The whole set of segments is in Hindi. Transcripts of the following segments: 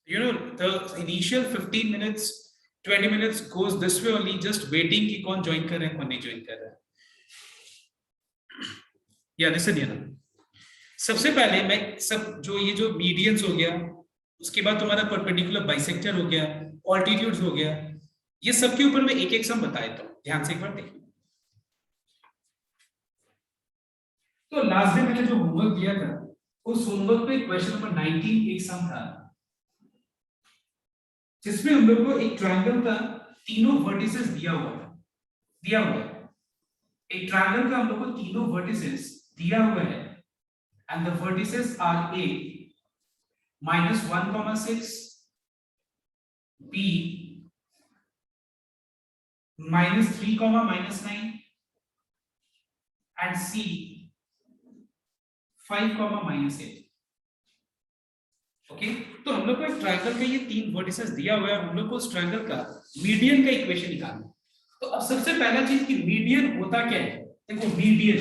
You know, the initial 15 minutes 20 minutes goes this way only, just waiting कि कौन ज्वाइन कर रहा है कौन नहीं ज्वाइन कर रहा है। या लिसन ना, सबसे पहले मैं सब जो ये जो मीडियंस हो गया, उसके बाद तुम्हारा परपेंडिकुलर बाइसेक्टर हो गया, ऑल्टीट्यूड्स हो गया, ये सब के ऊपर मैं एक एक सम बता देता हूं, ध्यान से एक बार देखो। तो लास्ट डे मैंने जो होमवर्क दिया था, उस होमवर्क पे क्वेश्चन नंबर 19 एक सम था, जिसमें हम लोग को एक ट्रायंगल का तीनों वर्टिसेस दिया हुआ है। एक ट्रायंगल का हम लोग को तीनों वर्टिसेस दिया हुआ है, and the vertices are a -1,6, b -3, and c 5, -8। Okay, तो हम लोग को एक ट्रायंगल का ये तीन वर्टिसेस दिया हुआ है, हम लोग को उस ट्रायंगल का मीडियन का इक्वेशन निकालना है। तो अब सबसे पहला चीज कि मीडियन होता क्या है, देखो मीडियन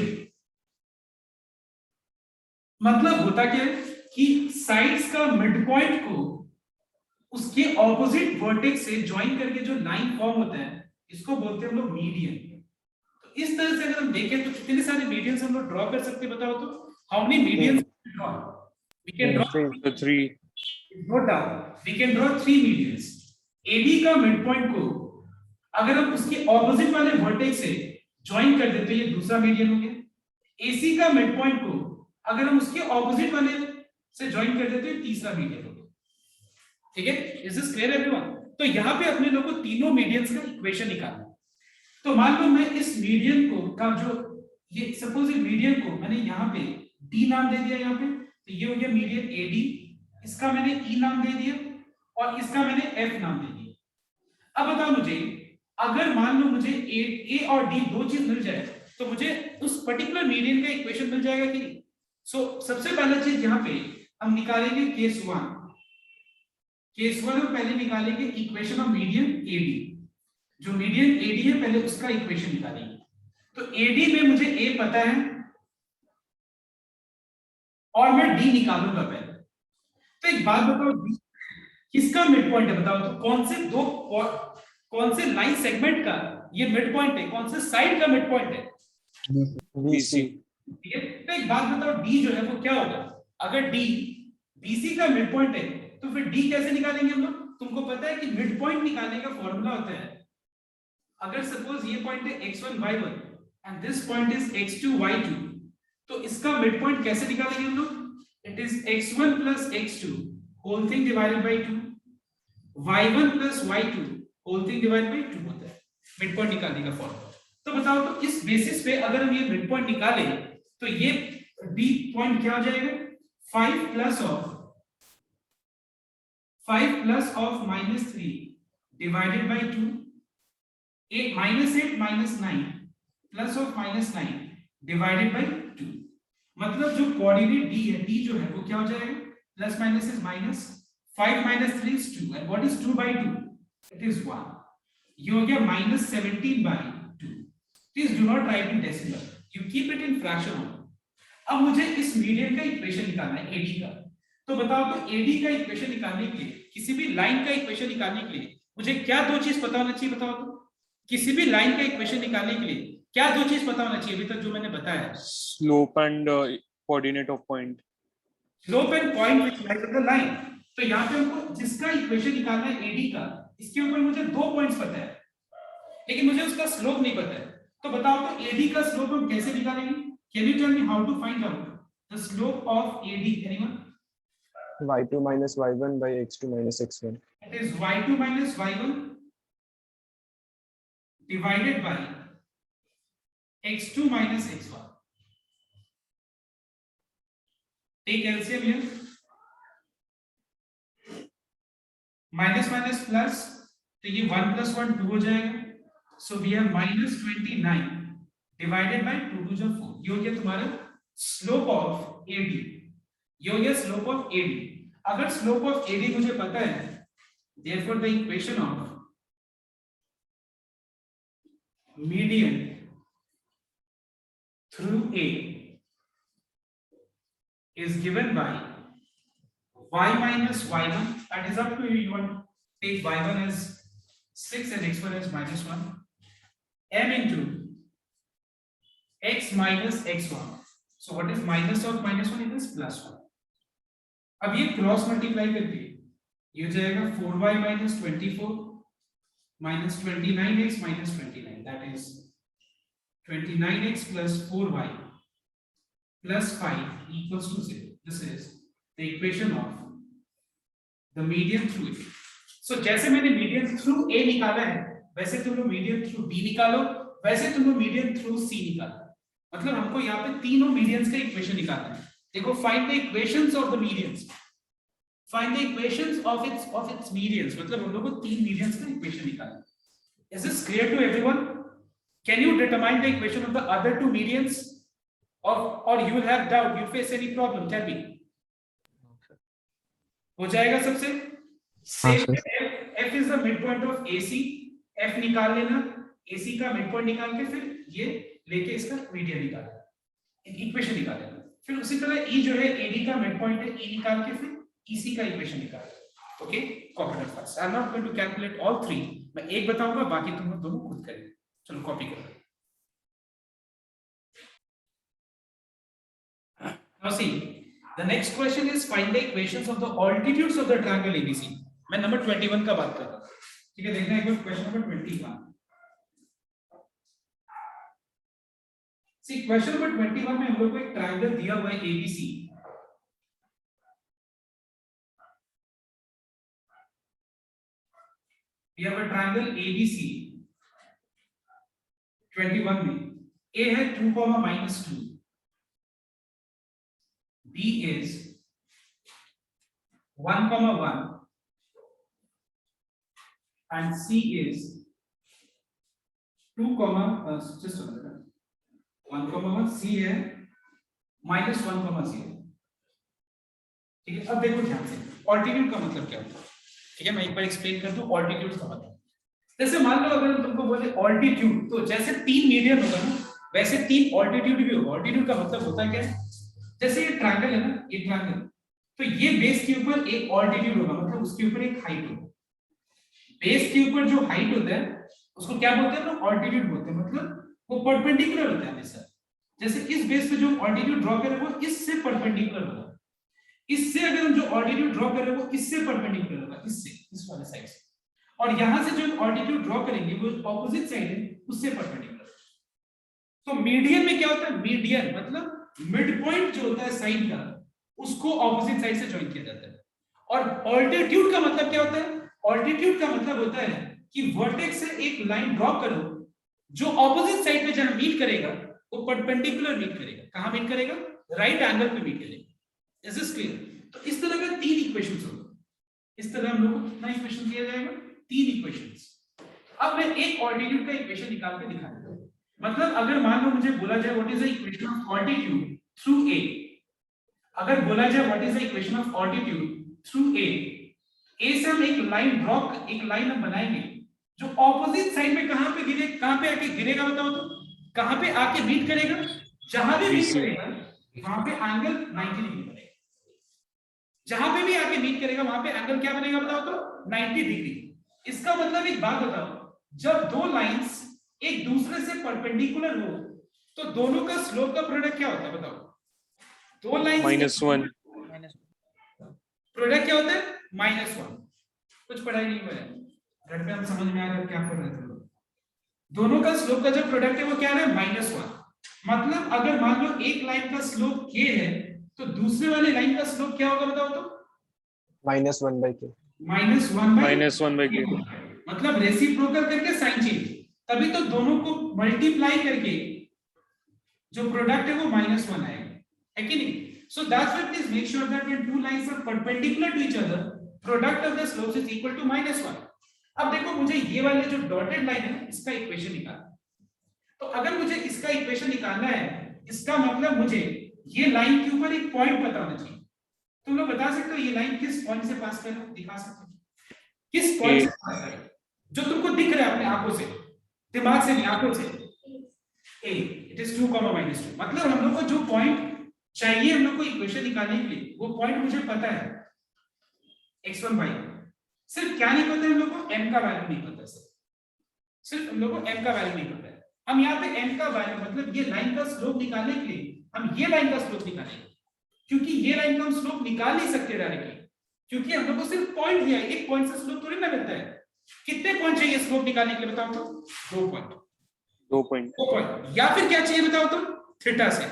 मतलब होता क्या है कि साइड्स का मिड पॉइंट को उसके ऑपोजिट वर्टेक्स से ज्वाइन करके जो लाइन फॉर्म होता है, इसको बोलते हैं हम लोग मीडियन। तो इस तरह से अगर हम देखें तो कितने सारे मीडियंस हम लोग ड्रॉ कर सकते हैं, बताओ तो how many medians draw? We can draw 3। Note down, we can draw 3 medians. AD का मिड पॉइंट को अगर हम उसके ऑपोजिट वाले वर्टेक्स से ज्वाइन कर देते, ये दूसरा मीडियन हो गया। एसी का मिड पॉइंट को अगर हम उसके ऑपोजिट वाले से ज्वाइन कर देते, तीसरा मीडियन हो गया। ठीक है, इज दिस क्लियर एवरीवन? तो यहां पे अपने लोग को तीनों मीडियंस का इक्वेशन निकालना है। तो मान लो मैं इस मीडियन को का जो ये सपोज ये मीडियन को मैंने यहां पे डी नाम दे दिया, यहां पे तो ये हो गया मीडियन एडी, इसका मैंने ई नाम दे दिया और इसका मैंने एफ नाम दे दिया। अब बताओ मुझे, अगर मान लो मुझे ए और डी दो चीज मिल जाए तो मुझे उस पर्टिकुलर मीडियन का इक्वेशन मिल जाएगा कि नहीं? सो सबसे पहला चीज यहां पे हम निकालेंगे केस 1 हम पहले निकालेंगे इक्वेशन ऑफ मीडियन एडी। जो मीडियन एडी है पहले उसका इक्वेशन निकालेंगे। तो एडी में मुझे ए पता है और मैं डी निकालूंगा पहले। तो एक बात बताओ, डी किसका मिड पॉइंट है बताओ तो? कौन से लाइन सेगमेंट का ये मिड पॉइंट है, कौन से साइड का मिड पॉइंट है? बीसी। ठीक है, तो एक बात बताओ, डी जो है वो क्या होगा? अगर डी बीसी का मिड पॉइंट है तो फिर डी कैसे निकालेंगे हम लोग? तुमको पता है कि मिड पॉइंट निकालने का फॉर्मूला होता है, अगर सपोज ये पॉइंट है x1 y1 and this point is x2 y2, तो इसका मिड पॉइंट कैसे निकालेंगे हम लोग? It is x1 plus x2 whole thing divided by 2, y1 plus y2 whole thing divided by 2 होता है मिड पॉइंट निकालने का फॉर्मूला। तो बताओ तो इस बेसिस पे अगर हम ये मिड पॉइंट निकाले तो ये डी पॉइंट क्या हो जाएगा? 5 plus of -3 divided by 2, 8 -9 plus of -9 divided by 2। मतलब जो कोऑर्डिनेट डी है, डी जो है वो क्या हो जाएगा? Plus minus is minus, 5 - 3 is 2 and what is 2 by 2? It is 1। ये हो गया -17 by 2। Please do not write in decimal, you keep it in fraction only। अब मुझे इस मीडियन का इक्वेशन निकालना है एडी का। तो बताओ तो एडी का इक्वेशन निकालने के लिए, किसी भी लाइन का इक्वेशन निकालने के लिए मुझे क्या दो चीज पता होना चाहिए बताओ तो? किसी भी लाइन का इक्वेशन निकालने के लिए क्या दो चीज पता होना चाहिए अभी तक जो मैंने बताया? Slope and coordinate of point. Slope and point which lies on the line. तो यहां पे हमको जिसका इक्वेशन निकालना है एडी का, इसके ऊपर मुझे दो पॉइंट्स पता है लेकिन मुझे उसका स्लोप नहीं पता है। तो बताओ तो एडी का स्लोप हम कैसे निकालेंगे? Can you tell me how to find out the slope of AD? Anyone? y2 minus y1 by x2 minus x1। It is y2 minus y1 divided by x2 minus x1। Take LCM here, minus minus plus, तो ये 1 plus 1 2 हो जाएगा। So we have -29 divided by 2 to the 4। ये हो गया तुम्हारा स्लोप ऑफ एडी। ये हो गया स्लोप ऑफ एडी। अगर स्लोप ऑफ एडी मुझे पता है, therefore the equation of median through A is given by y minus y1, that is up to you. You want to take y1 as 6 and x1 as -1, m into x minus x1. So what is minus of -1? It is +1. अब ये क्रॉस मल्टीप्लाई करके ये हो जाएगा 4y minus 24 minus 29x minus 29, that is 29x plus 4y plus 5 equals to 0. This is the equation of the median through A. So जैसे मैंने median through A निकाला है, वैसे तुम लोग median through B निकालो, वैसे तुम लोग median through C निकालो. मतलब हमको यहाँ पे तीनों medians का इक्वेशन निकालना है. देखो, find the equations of the medians. Find the equations of its medians. मतलब हम लोग को तीन medians का इक्वेशन निकालना है. Is this clear to everyone? Can you determine the equation of the other two medians? Or you will have doubt, you face any problem? Tell me. हो जाएगा सबसे? F is the midpoint of AC. F निकाल लेना, AC का midpoint निकाल के फिर ये लेके इसका मीडियन निकालना, इक्वेशन निकाल लेना. फिर उसी तरह E जो है AD का midpoint है, E निकाल के फिर EC का इक्वेशन निकालना. Okay, copy it first. I am not going to calculate all three. मैं एक बताऊंगा, बाकी तुम लोग दोनों खुद करेंगे. चलो कॉपी करो. Now see, the next question is find the equations of the altitudes of the triangle ABC. मैं नंबर 21 का बात कर रहा हूं. ठीक है, देखना एक बार question number 21. See, question number 21 में हम लोग को एक ट्रायंगल दिया हुआ है ABC. We have a triangle ABC 21 में. A है 2, -2. B is 1, 1 and C is 2, just a minute. 1, 1 C है -1, 0. ठीक है, अब देखो ध्यान से, ऑल्टीट्यूड का मतलब क्या होता है. ठीक है, मैं एक बार एक्सप्लेन कर दूं ऑल्टीट्यूड का मतलब. जैसे मान लो अगर तुमको बोले ऑल्टीट्यूड, तो जैसे 3 मीडियन होगा ना, वैसे 3 ऑल्टीट्यूड भी होगा. ऑल्टीट्यूड का मतलब होता है क्या? जैसे ये ट्रायंगल है ना, ये ट्रायंगल, तो ये बेस के ऊपर एक ऑल्टीट्यूड होगा, मतलब उसके ऊपर एक हाइट होगा. बेस के ऊपर जो हाइट होता है उसको क्या बोलते हैं लोग? ऑल्टीट्यूड बोलते हैं. मतलब वो परपेंडिकुलर होता है हमेशा. जैसे इस बेस पे जो ऑल्टीट्यूड ड्रॉ करें वो इससे परपेंडिकुलर होगा. इससे अगर हम जो ऑल्टीट्यूड ड्रॉ करें वो इससे परपेंडिकुलर होगा, इससे, इस वाले साइड से. और यहां से जो ऑल्टीट्यूड ड्रॉ करेंगे वो ऑपोजिट साइड है, उससे परपेंडिकुलर. तो मीडियन में क्या होता है? मीडियन मतलब मिड पॉइंट जो होता है साइड का, उसको ऑपोजिट साइड से ज्वाइन किया जाता है. और ऑल्टीट्यूड का मतलब क्या होता है? ऑल्टीट्यूड का मतलब होता है कि वर्टेक्स से एक लाइन ड्रॉ करो जो ऑपोजिट साइड पे जहां मीट करेगा वो परपेंडिकुलर मीट करेगा. कहां मीट करेगा? राइट एंगल पे मीट करेगा. Is this clear? तो इस तरह का 3 इक्वेशंस होंगे. इस तरह हम लोग को कितना इक्वेशन दिया जाएगा? 3 इक्वेशंस. अब मैं एक ऑल्टीट्यूड का इक्वेशन निकाल के दिखा देता हूं. मतलब अगर मान लो मुझे बोला जाए what is the equation of altitude through A. अगर बोला जाए what is the equation of altitude through A, A से हम एक लाइन हम बनाएंगे जो ऑपोजिट साइड में कहां पे गिरे, कहां पे आके गिरेगा बताओ तो? कहां पे आके मीट करेगा? जहां भी मीट करेगा वहां पे एंगल 90 डिग्री बनेगा. जहां पे भी आके मीट करेगा वहां पे एंगल क्या बनेगा बताओ तो? 90 डिग्री. इसका मतलब एक बात बताओ, जब दो लाइंस एक दूसरे से परपेंडिकुलर हो तो दोनों का स्लोप का प्रोडक्ट क्या होता है बताओ? दो लाइंस -1. प्रोडक्ट क्या होता है? -1. कुछ पढ़ाई नहीं हुआ है घर पे, हम समझ में आ रहा है क्या पढ़ रहे थे लोग. दोनों का स्लोप का जो प्रोडक्ट है वो क्या है? -1. मतलब अगर मान लो एक लाइन का स्लोप k है तो दूसरे वाले लाइन का स्लोप क्या होगा बताओ तो? -1/k. -1/k. मतलब रेसिप्रोकल करके साइन चेंज, तभी तो दोनों को मल्टीप्लाई करके जो प्रोडक्ट है वो -1 आएगा, है कि नहीं? So that's why please make sure that when two lines are perpendicular to each other, product of the slopes is equal to -1. अब देखो, मुझे ये वाले जो डॉटेड लाइन है इसका इक्वेशन निकालना. तो अगर मुझे इसका इक्वेशन निकालना है, इसका मतलब मुझे ये लाइन के ऊपर एक पॉइंट पता होना चाहिए. तुम लोग बता सकते हो ये लाइन किस पॉइंट से पास कर रहा है? दिखा सकते हो किस पॉइंट से पास कर रहा है? जो तुमको दिख रहा है अपने आंखों से, दिमाग से नहीं, आंखों से. A, it is 2, -2. मतलब हम लोग को जो पॉइंट चाहिए हम लोग को इक्वेशन निकालने के लिए, वो पॉइंट मुझे पता है. x1 y1। सिर्फ क्या नहीं पता है हम लोग को, m का वैल्यू नहीं पता है, सिर्फ हम लोग को m का वैल्यू नहीं पता है। हम यहाँ पे m का वैल्यू मतलब ये लाइन का स्लोप निकालने के लिए हम ये लाइन का स्लोप निकालेंगे, क्योंकि ये लाइन का हम स्लोप निकाल नहीं सकते डायरेक्टली, क्योंकि हम लोग को सिर्फ पॉइंट दिया है, एक पॉइंट से स्लोप थोड़ी ना मिलता है। कितने पॉइंट चाहिए स्लोप निकालने के लिए बताओ तो? 2 पॉइंट। 2 पॉइंट। 2 पॉइंट। या फिर क्या चाहिए बताओ तो? थीटा से,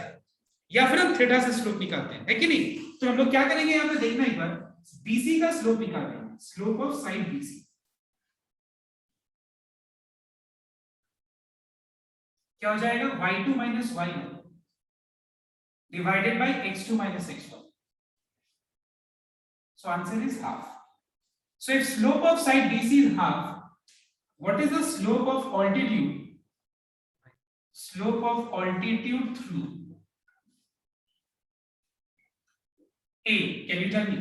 या फिर हम थीटा से स्लोप निकालते हैं, है कि नहीं? तो हम लोग क्या करेंगे यहाँ पे देखना एक बार, BC का स्लोप निकालेंगे, स्लोप ऑफ साइड BC। क्या हो जाएगा? y2 minus y1 divided by x2 minus x1. So answer is half. So if slope of side BC is half, what is the slope of altitude? Slope of altitude through A. Can you tell me?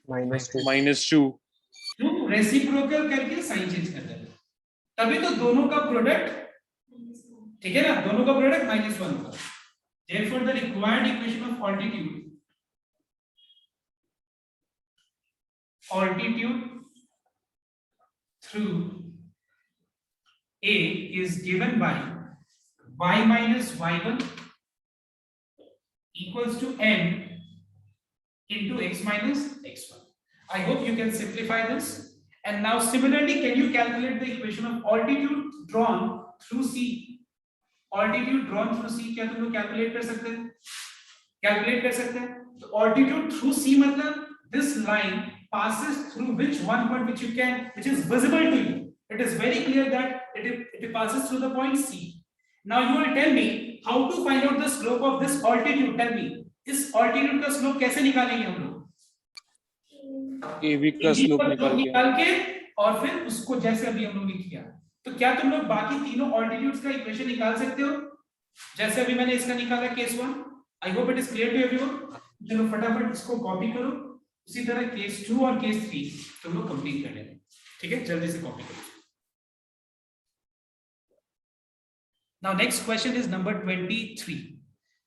-2. -2। क्यों? रेसिप्रोकल करके साइन चेंज कर देते, तभी तो दोनों का प्रोडक्ट, ठीक है ना, दोनों का प्रोडक्ट -1 होगा। Therefore the required equation of altitude through A is given by y minus y1 equals to m into x minus x1. I hope you can simplify this. And now similarly, can you calculate the equation of altitude drawn through C? Altitude drawn through C क्या तुम लोग कैलकुलेट कर सकते हैं? कैलकुलेट कर सकते हैं। तो altitude through C मतलब this line passes through which one point which you can, which is visible to you. It is very clear that it passes through the point C. Now you will tell me how to find out the slope of this altitude. Tell me, इस altitude का slope कैसे निकालेंगे हम लोग? AB का स्लोप निकाल के और फिर उसको जैसे अभी हम लोग ने किया। तो क्या तुम लोग बाकी तीनों ऑल्टीट्यूड्स का इक्वेशन निकाल सकते हो, जैसे अभी मैंने इसका निकाला case 1? I hope it is clear to everyone. चलो फटाफट इसको कॉपी करो, उसी तरह केस 2 और केस 3 तुम लोग कंप्लीट कर लेना, ठीक है? जल्दी से कॉपी करो। Now next question is number 23।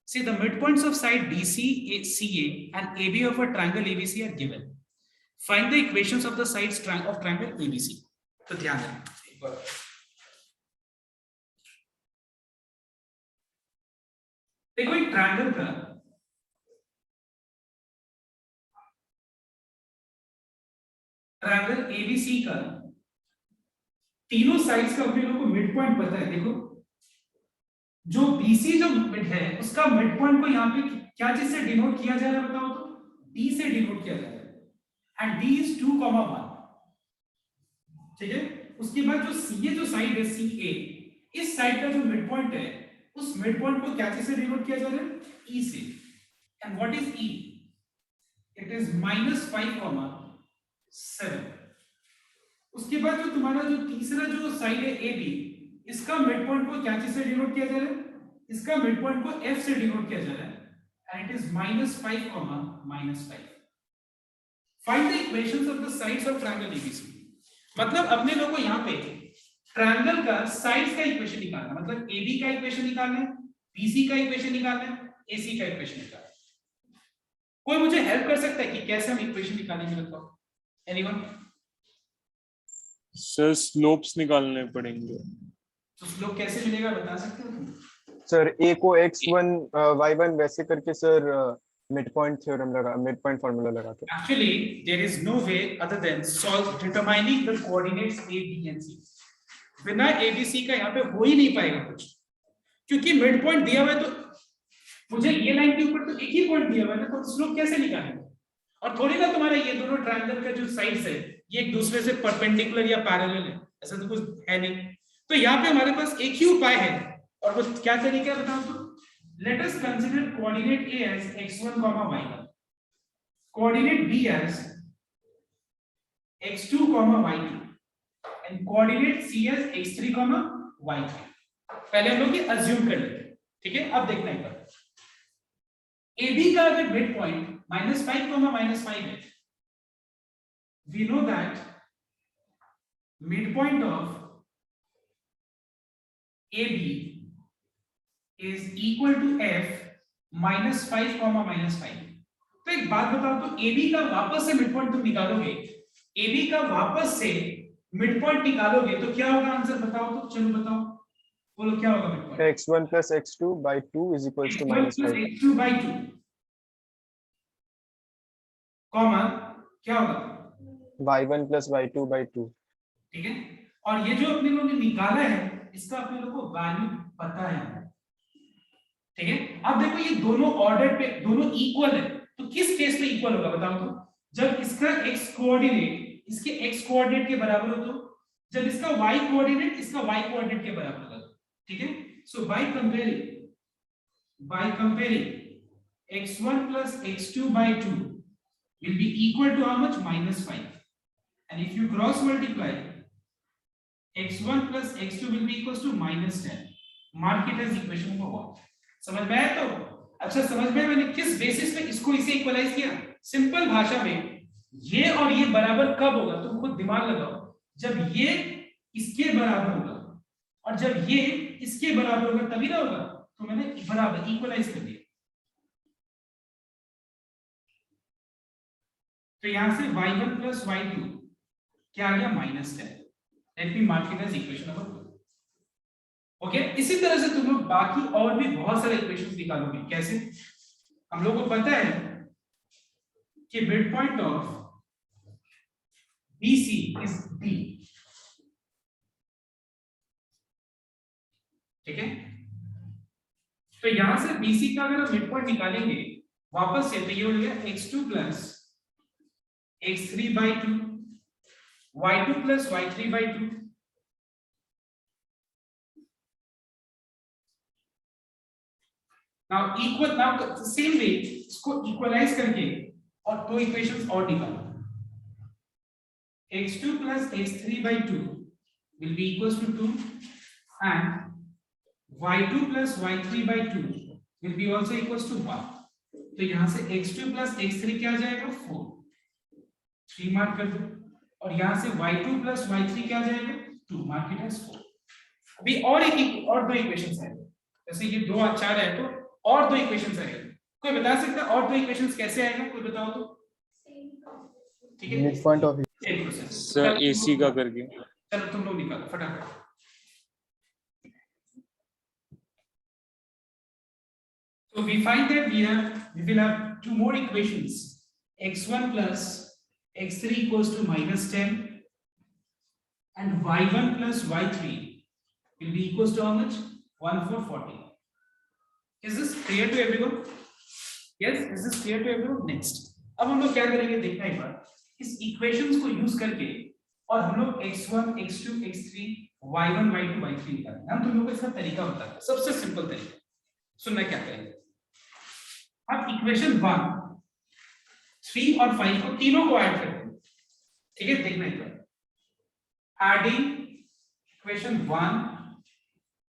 See the midpoints of side BC, CA and AB of a triangle ABC are given. Find the equations of the sides of triangle ABC. तो ध्यान देना एक बार। देखो एक ट्रायंगल का ट्रायंगल ABC का तीनों साइड्स का अपने लोगों को मिड पॉइंट पता है। देखो जो BC जो मिड है उसका मिड पॉइंट को यहाँ पे क्या चीज से डिनोट किया जा रहा है बताओ तो? D से डिनोट किया जा रहा है, एंड D is 2,1, ठीक है? उसके बाद जो CA जो साइड है CA, इस साइड का जो मिड पॉइंट है उस मिड पॉइंट को क्या चीज से डिनोट किया जा रहा है? E से। And what is E? It is -5,7। उसके बाद जो तुम्हारा जो तीसरा जो साइड है AB, इसका मिड पॉइंट को क्या चीज से डिनोट किया जा रहा है? इसका मिड पॉइंट को F से डिनोट किया जा रहा है, and it is -5, -5। Find the equations of the sides of triangle ABC। मतलब अपने लोगों को यहाँ पे ट्रायंगल का साइड्स का इक्वेशन निकालना, मतलब AB का इक्वेशन निकालना है, BC का इक्वेशन निकालना है, AC का इक्वेशन निकालना है। कोई मुझे हेल्प कर सकता है कि कैसे हम इक्वेशन निकालेंगे? बताओ एनीवन? सर स्लोप्स निकालने पड़ेंगे। तो स्लोप कैसे मिलेगा बता सकते हो तुम? सर A को x1 y1 वैसे करके सर मिड पॉइंट थ्योरम लगा, मिड पॉइंट फार्मूला लगा के। Actually there is no way other than determining the coordinates A, B and C. बिना ABC का यहाँ पे हो ही नहीं पाएगा कुछ, क्योंकि मिड पॉइंट दिया हुआ है तो मुझे ये लाइन के ऊपर तो एक ही पॉइंट दिया हुआ है ना, तो स्लोप कैसे निकालेंगे? और थोड़ी ना तुम्हारा ये दोनों ट्रायंगल का जो साइड्स है ये एक दूसरे से परपेंडिकुलर या पैरेलल है, ऐसा तो कुछ है नहीं। तो यहाँ पे हमारे पास एक ही उपाय है, और वो क्या तरीका है बताओ तो? Let us consider coordinate A as x1, y1, coordinate B as x2, y2, and coordinate C as x3, y3। पहले हम लोग ये अज्यूम कर लेते हैं, ठीक है? अब देखना एक बार, AB का अगर मिड पॉइंट -5, -5 है, we know that midpoint of AB is equal to F -5, -5। तो एक बात बताओ, तो AB का वापस से मिड पॉइंट तुम निकालोगे, AB का वापस से मिड पॉइंट निकालोगे तो क्या होगा आंसर बताओ, तो चलो बताओ, बोलो क्या होगा mid point? x1 plus x2 by 2 is equals to x1 minus plus 5. x2 by 2 comma क्या होगा? y1 plus y2 by 2. ठीक है, और ये जो अपने लोगों ने निकाला है इसका अपने लोगों को वैल्यू पता है, ठीक है। अब देखो ये दोनों ऑर्डर पे दोनों इक्वल है, तो किस केस में इक्वल होगा बताओ तो? जब इसका x कोऑर्डिनेट इसके x कोऑर्डिनेट के बराबर हो, तो जब इसका y कोऑर्डिनेट इसका y कोऑर्डिनेट के बराबर होगा, ठीक है। So by comparing x1 plus x2 by 2 will be equal to how much? -5. And if you cross multiply, x1 plus x2 will be equals to -10. Mark it as equation number 1. समझ में आया? तो अच्छा समझ में, मैंने किस बेसिस पे इसको इसे इक्वलाइज किया? सिंपल भाषा में ये और ये बराबर कब होगा, तुम खुद दिमाग लगाओ। जब ये इसके बराबर होगा और जब ये इसके बराबर होगा तभी ना होगा, तो मैंने बराबर इक्वलाइज कर दिया। तो यहां से y1 plus y2 क्या आ गया? -10। Let me mark it as equation number 2। Okay, इसी तरह से तुम लोग बाकी और भी बहुत सारे इक्वेशंस निकालोगे। कैसे? हम लोगों को पता है कि mid point of BC is D, ठीक है। तो यहां से BC का अगर हम मिड पॉइंट निकालेंगे वापस से, तो ये हो गया x2 plus x3 by 2, y2 plus y3 by 2, now equal, now the same way इसको इक्वलाइज करके और दो इक्वेशंस और निकालो। x2 plus x3 by 2 will be equals to 2 and y2 plus y3 by 2 will be also equals to 1। तो यहां से x2 plus x3 क्या आ जाएगा? 4, 3 मार्क कर दो, और यहां से y2 plus y3 क्या आ जाएगा? 2, मार्क इट एज 4। अभी और दो इक्वेशंस हैं, जैसे ये 2 और 4 है तो और दो इक्वेशंस आएंगे। कोई बता सकता है और दो इक्वेशंस कैसे आएगा? कोई बताओ तो, ठीक है। Mid point of sir AC का करके। चलो तुम लोग निकालो फटाफट। So we find that we will have two more equations, x1 plus x3 equals to -10 and y1 plus y3 will be equals to how much? 1 for 40. Is this clear to everyone? Yes, is this clear to everyone? Next, अब हम लोग क्या करेंगे देखना एक बार, इस इक्वेशंस को यूज करके और हम लोग x1 x2 x3 y1 y2 y3 निकालेंगे। हम तुम लोगों को इसका तरीका बताते हैं, सबसे सिंपल तरीका। सुनना क्या करेंगे, अब इक्वेशन 1 3 और 5 को तीनों को ऐड करते हैं, ठीक है। देखना एक बार, एडिंग इक्वेशन 1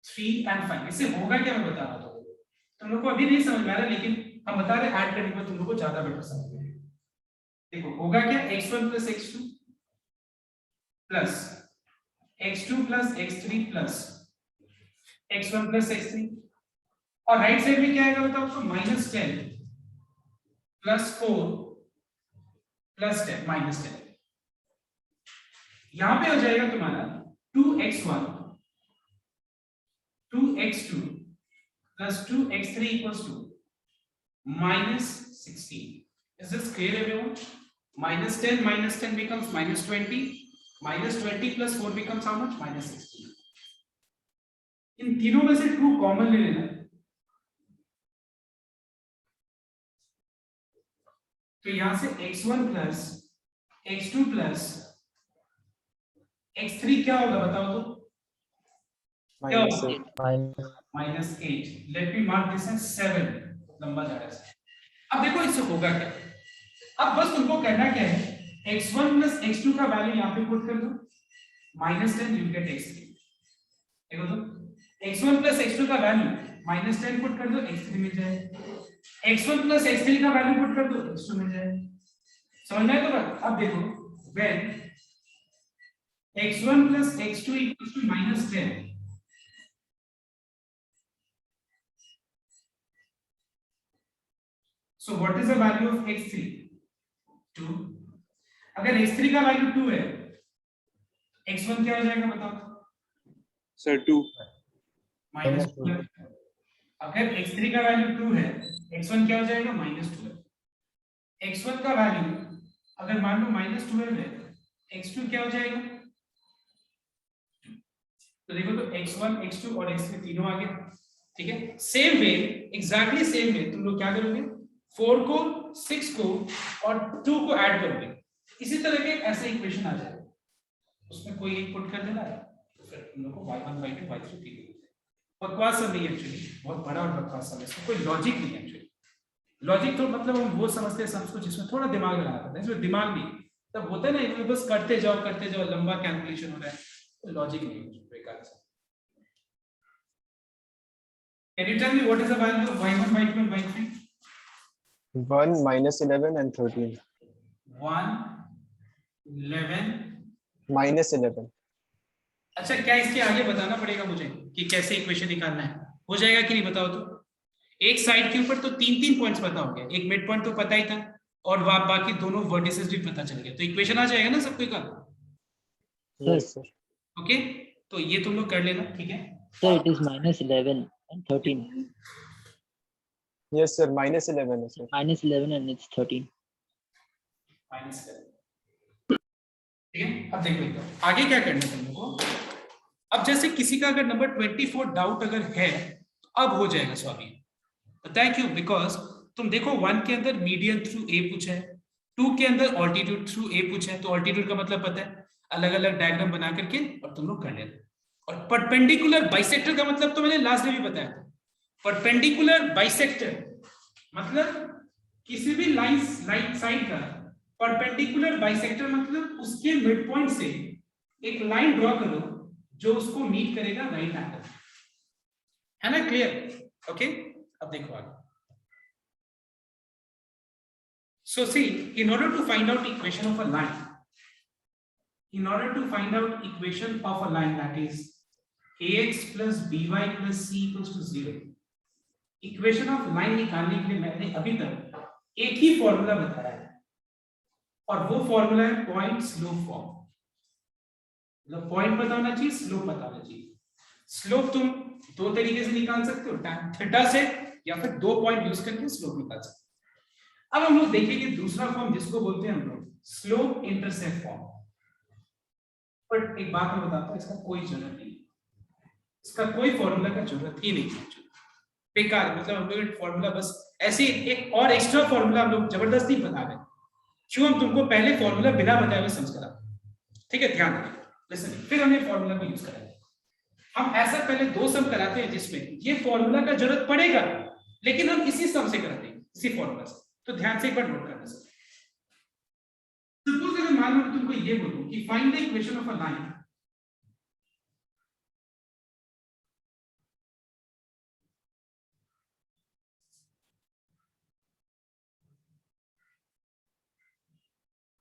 3 एंड 5, इससे होगा क्या मैं बता रहा हूं, तुम लोग को अभी नहीं समझ में आ रहा, लेकिन हम बता रहे ऐड करने पर तुम लोग को ज्यादा बेटर समझ में आएगा। देखो होगा क्या, x1 plus x2 plus x2 plus x3 plus x1 plus x3, और राइट साइड में क्या आएगा बताओ तो? -10 plus 4 plus 10 -10। यहां पे हो जाएगा तुम्हारा 2x1 2x2 plus 2x3 equals to -16. Is this clear everyone? -10 becomes -20, -20 plus 4 becomes how much? -16. इन तीनों में से 2 कॉमन ले लेना, तो यहां से x1 plus x2 plus x3 क्या होगा बताओ तो? -8। Let me mark this as 7, लंबा जा रहा है। अब देखो इससे होगा क्या, अब बस तुमको करना क्या है, x1 plus x2 का वैल्यू यहां पे पुट कर दो, -10 यू गेट x3। देखो तो x1 plus x2 का वैल्यू -10 पुट कर दो, x3 मिल जाएगा। x1 plus x3 का वैल्यू पुट कर दो, x2 मिल जाएगा। समझ में आया तो बात? अब देखो when x1 plus x2 equals to -10, so what is the value of x3? 2. अगर x3 का वैल्यू 2 है, x1 क्या हो जाएगा बताओ? सर 2 -2. अगर x3 का वैल्यू 2 है, x1 क्या हो जाएगा? -2. x1 का वैल्यू अगर मान लो -12 है, x2 क्या हो जाएगा? तो देखो तो x1, x2 और x3 तीनों आ गए, ठीक है। Same way, exactly same way तुम लोग क्या करोगे? 4 को, 6 को और 2 को ऐड करोगे, इसी तरह के ऐसा इक्वेशन आ जाएगा, उसमें कोई एक पुट कर देना है, तो फिर तुम लोग को y1 y2 y3 तीन बकवास सब नहीं एक्चुअली, बहुत बड़ा और बकवास सब है, इसमें कोई लॉजिक नहीं है एक्चुअली। लॉजिक तो मतलब हम वो समझते हैं सम्स को जिसमें थोड़ा दिमाग लगाना पड़ता है, इसमें दिमाग नहीं, तब होता है ना इसमें बस करते जाओ लंबा कैलकुलेशन हो रहा है, तो लॉजिक नहीं है, बेकार सा। Can you tell me what is the value of y1 y2 and y3? 1 -11 and 13 1 11 -11 अच्छा, क्या इसके आगे बताना पड़ेगा मुझे कि कैसे इक्वेशन निकालना है? हो जाएगा कि नहीं बताओ तो? एक साइड के ऊपर तो 3 पॉइंट्स पता हो गया, एक मिड पॉइंट तो पता ही था और बाकी दोनों वर्टिसेस भी पता चल गया, तो इक्वेशन आ जाएगा ना सबको का? यस सर ओके, तो ये तुम लोग कर लेना, ठीक है Sir, it is -11 and 13. Yes sir -11 है सर -11 and it's 13. ठीक है। अब देखो एकदम आगे क्या करना है तुम लोग को। अब जैसे किसी का अगर नंबर 24 डाउट अगर है, अब हो जाएगा सॉल्व। पता है क्यों? बिकॉज तुम देखो 1 के अंदर मीडियन थ्रू ए पूछा है, 2 के अंदर ऑल्टीट्यूड थ्रू ए पूछा है, तो ऑल्टीट्यूड का मतलब पता है, अलग अलग डायग्राम बना करके और तुम लोग कर लेना। और परपेंडिकुलर बाइसेक्टर का मतलब तो मैंने लास्ट में भी बताया था। परपेंडिकुलर बाइसेक्टर मतलब किसी भी लाइन साइड का परपेंडिकुलर बाइसेक्टर मतलब उसके मिड पॉइंट से एक लाइन ड्रॉ करो जो उसको मीट करेगा राइट एंगल, है ना? क्लियर? ओके, अब देखो आगे। So see, in order to find out equation of a line, that is ax plus by plus c equals to 0, equation of line निकालने के लिए मैंने अभी तक एक ही फॉर्मूला बताया है, और वो फॉर्मूला है पॉइंट स्लोप फॉर्म। मतलब पॉइंट पता होना चाहिए, स्लोप पता होना चाहिए। स्लोप तुम दो तरीके से निकाल सकते हो, tan थीटा से, या फिर 2 पॉइंट यूज करके स्लोप निकाल सकते हो। अब हम लोग देखेंगे दूसरा फॉर्म जिसको बोलते हैं हम लोग स्लोप इंटरसेप्ट फॉर्म। पर एक बात मैं बताता हूं, इसका कोई जरूरत नहीं, इसका कोई फॉर्मूला का जरूरत ही नहीं है, बेकार। मतलब हम लोग फॉर्मूला बस ऐसे एक और एक्स्ट्रा फॉर्मूला हम लोग जबरदस्ती बता रहे हैं, क्यों? हम तुमको पहले फॉर्मूला बिना बताए हुए समझ करा, ठीक है? ध्यान रखिए, लिसन, फिर हमने फॉर्मूला को यूज कराएंगे। हम ऐसा पहले 2 सम कराते हैं जिसमें ये फॉर्मूला का जरूरत पड़ेगा, लेकिन हम इसी सम से कराते हैं, इसी फॉर्मूला से। तो ध्यान से एक बार नोट करना सर। सपोज अगर मान लो तुमको ये बोलूं कि find the equation of a line,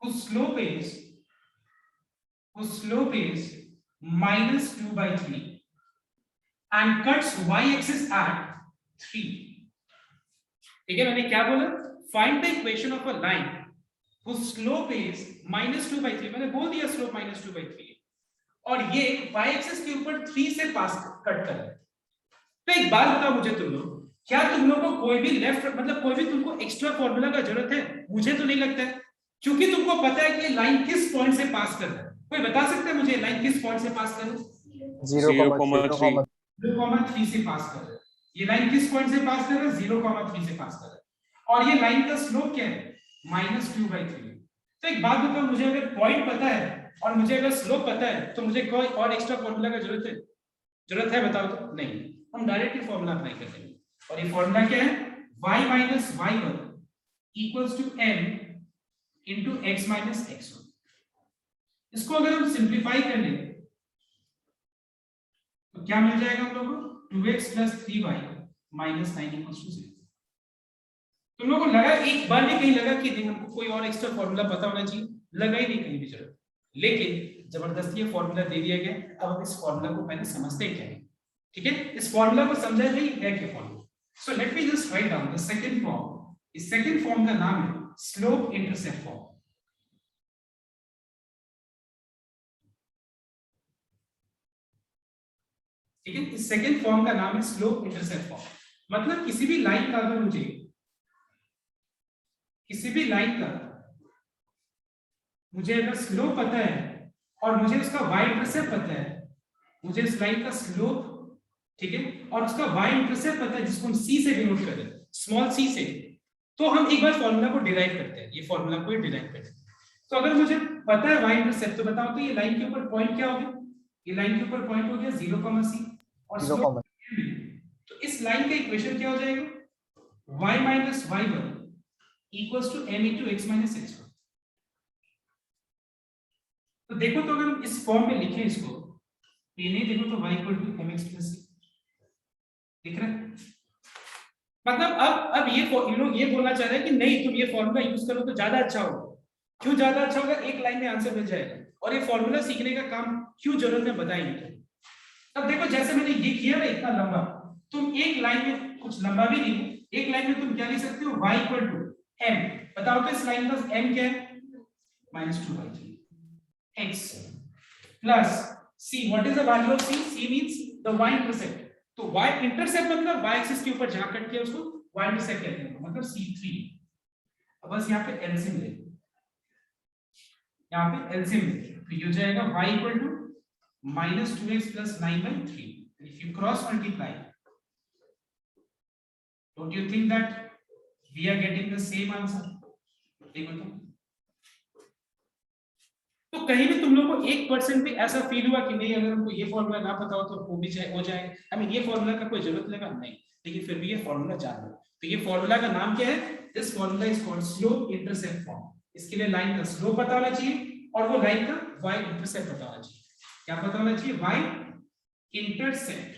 whose slope is -2/3 and cuts y-axis at 3। ठीक है, मैंने क्या बोला? Find the equation of a line whose slope is -2/3, मैंने बोल दिया स्लोप -2/3 है, और ये y-axis के ऊपर 3 से पास कट कर रहा है। तो एक बात बताओ मुझे तुम लोग, क्या तुम लोग को कोई भी लेफ्ट मतलब कोई भी तुमको एक्स्ट्रा फॉर्मूला का जरूरत है? मुझे तो नहीं लगता है, क्योंकि तुमको पता है कि लाइन किस पॉइंट से पास कर रहा है। कोई बता सकता है मुझे लाइन किस पॉइंट से पास कर रहा है? 0,3 से पास कर रहा है। ये लाइन किस पॉइंट से पास कर रहा है? 0,3 से पास कर रहा है, और ये लाइन का स्लोप क्या है? -2/3। तो एक बात बताओ, मुझे अगर पॉइंट पता है और मुझे अगर स्लोप पता है, तो मुझे कोई और एक्स्ट्रा फॉर्मूला का जरूरत है बताओ तो? नहीं, हम डायरेक्टली फॉर्मूला अप्लाई कर देंगे, और ये फॉर्मूला क्या है? y minus y1 equals to m into x minus x1। इसको अगर हम सिंप्लीफाई कर लें तो क्या मिल जाएगा हम लोगों को? 2x plus 3y minus 9 equals to 0। तुम लोगों को लगा एक बार भी कहीं लगा कि नहीं हमको कोई और एक्स्ट्रा फॉर्मूला पता होना चाहिए? लगा ही नहीं कहीं भी जरूरत, लेकिन जबरदस्ती ये फॉर्मूला दे दिया गया। अब हम इस फॉर्मूला को पहले समझते क्या है, ठीक है? इस फॉर्मूला को समझा नहीं है क्या formula. So let me just write down the second form इस सेकंड फॉर्म का नाम है स्लोप इंटरसेप्ट फॉर्म। ठीक है, इस सेकंड फॉर्म का नाम है स्लोप इंटरसेप्ट फॉर्म। मतलब किसी भी लाइन का अगर मुझे अगर स्लोप पता है और मुझे उसका y इंटरसेप्ट पता है, मुझे इस लाइन का स्लोप, ठीक है, और उसका y इंटरसेप्ट पता है जिसको हम c से डिनोट कर रहे हैं, स्मॉल c से, तो हम एक बार फॉर्मूला को डिराइव करते हैं। ये फॉर्मूला को डिराइव करते हैं। तो अगर मुझे पता है y इंटरसेप्ट, तो बताओ तो ये लाइन के ऊपर पॉइंट क्या हो गया? ये लाइन के ऊपर पॉइंट हो गया 0, c और 0, स्लोप। तो इस लाइन का इक्वेशन क्या हो जाएगा? y minus y1 equals to m into x minus x1। तो देखो, तो अगर हम इस फॉर्म में लिखें इसको, तो ये नहीं देखो तो y equal to mx plus c, दिख रहा है? मतलब अब ये लोग ये बोलना चाह रहे हैं कि नहीं, तुम ये फॉर्मूला यूज करो तो ज्यादा अच्छा होगा। क्यों ज्यादा अच्छा होगा? एक लाइन में आंसर मिल जाएगा। और ये फॉर्मूला सीखने का काम क्यों जरूरत है बताएंगे। अब देखो, जैसे मैंने ये किया ना इतना लंबा, तुम एक लाइन में कुछ लंबा भी नहीं, एक लाइन में तुम क्या लिख सकते हो? y equal to m। बताओ तो इस लाइन का m क्या है? -2/3 x plus c। What is the value of c? c means the y intercept. तो y इंटरसेप्ट मतलब y एक्सिस के ऊपर जहां कट किया उसको y इंटरसेप्ट कहते हैं, मतलब c3। अब बस यहां पे एलसीएम ले, यहां पे एलसीएम ले, तो ये हो जाएगा y equal to -2x plus 9/3। if you cross multiply, don't you think that we are getting the same answer? देखो तो कहीं भी तुम लोग को 1% भी ऐसा फील हुआ कि नहीं, अगर हमको ये फॉर्मूला ना पता हो तो वो भी हो जाएगा, आई मीन ये फॉर्मूला का कोई जरूरत लगा नहीं, लेकिन फिर भी ये फॉर्मूला जान लो। तो ये फॉर्मूला का नाम क्या है? This formula is called slope intercept form. इसके लिए लाइन का स्लोप पता होना चाहिए और वो लाइन का y इंटरसेप्ट पता होना चाहिए। क्या पता होना चाहिए? y इंटरसेप्ट,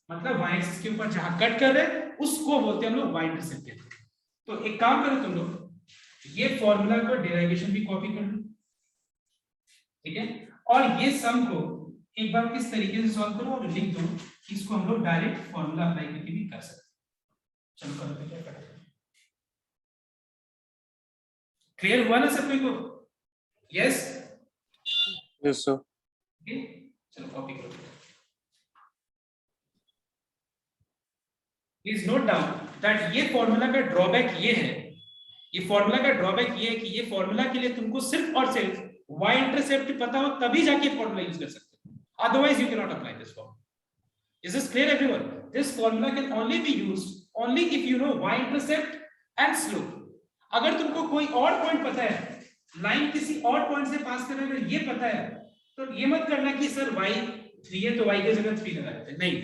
मतलब y एक्सिस के ऊपर जहां कट कर रहे हैं उसको बोलते हैं हम लोग y इंटरसेप्ट कहते हैं। तो एक काम करो तुम लोग, ये फॉर्मूला को डेरिवेशन भी कॉपी कर लो, ठीक है, और ये सम को एक बार किस तरीके से सॉल्व करो और लिख दो कि इसको हम लोग डायरेक्ट फॉर्मूला अप्लाई करके भी कर सकते हैं। चलो करो, क्या करें? क्लियर हुआ ना सभी को? Yes yes sir. ओके, चलो कॉपी करो। प्लीज नोट डाउन दैट ये फॉर्मूला का ड्रॉबैक ये है, ये फॉर्मूला का ड्रॉबैक ये है कि ये फॉर्मूला के लिए तुमको सिर्फ और सिर्फ y इंटरसेप्ट पता हो तभी जाके फॉर्मूला यूज कर सकते हो, otherwise you cannot apply this formula. Is this clear everyone? This formula can only be used only if you know y intercept and slope. अगर तुमको कोई और पॉइंट पता है, लाइन किसी और पॉइंट से पास कर रहा है, अगर ये पता है तो ये मत करना कि सर y 3 है तो y की जगह 3 लगा देते हैं। नहीं,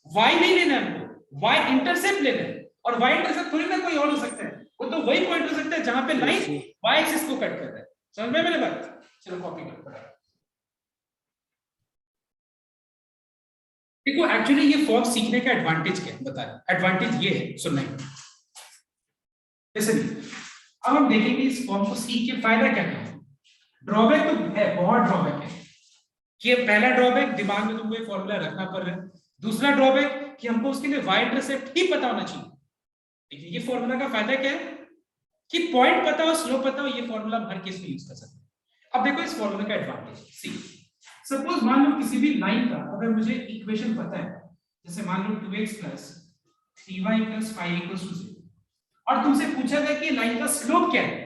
y नहीं लेना हमको, y इंटरसेप्ट लेना है। और y इंटरसेप्ट थोड़ी ना कोई और हो सकता है, वो तो वही पॉइंट हो सकता है जहां पे लाइन y एक्सिस को कट कर रहा है। समझ में मेरी बात? चलो कॉपी करो। देखो एक्चुअली ये फॉर्म सीखने का एडवांटेज क्या है बता रहा। एडवांटेज ये है, सुनना है, अब हम देखेंगे इस फॉर्म को सीख के फायदा क्या है। ड्रॉबैक तो है, बहुत ड्रॉबैक है। कि पहला ड्रॉबैक, दिमाग में तुमको ये फॉर्मूला रखना पड़ रहा है। दूसरा ड्रॉबैक कि हमको उसके लिए y इंटरसेप्ट ही पता होना चाहिए। देखिए ये फॉर्मूला का फायदा क्या है कि पॉइंट पता हो, स्लोप पता हो, ये फॉर्मूला हम हर केस में यूज कर सकते हैं। अब देखो इस फॉर्मूला का एडवांटेज, सी सपोज मान लो किसी भी लाइन का अगर मुझे इक्वेशन पता है, जैसे मान लो 2x + 3y + 5 = 0, और तुमसे पूछा गया कि लाइन का स्लोप क्या है।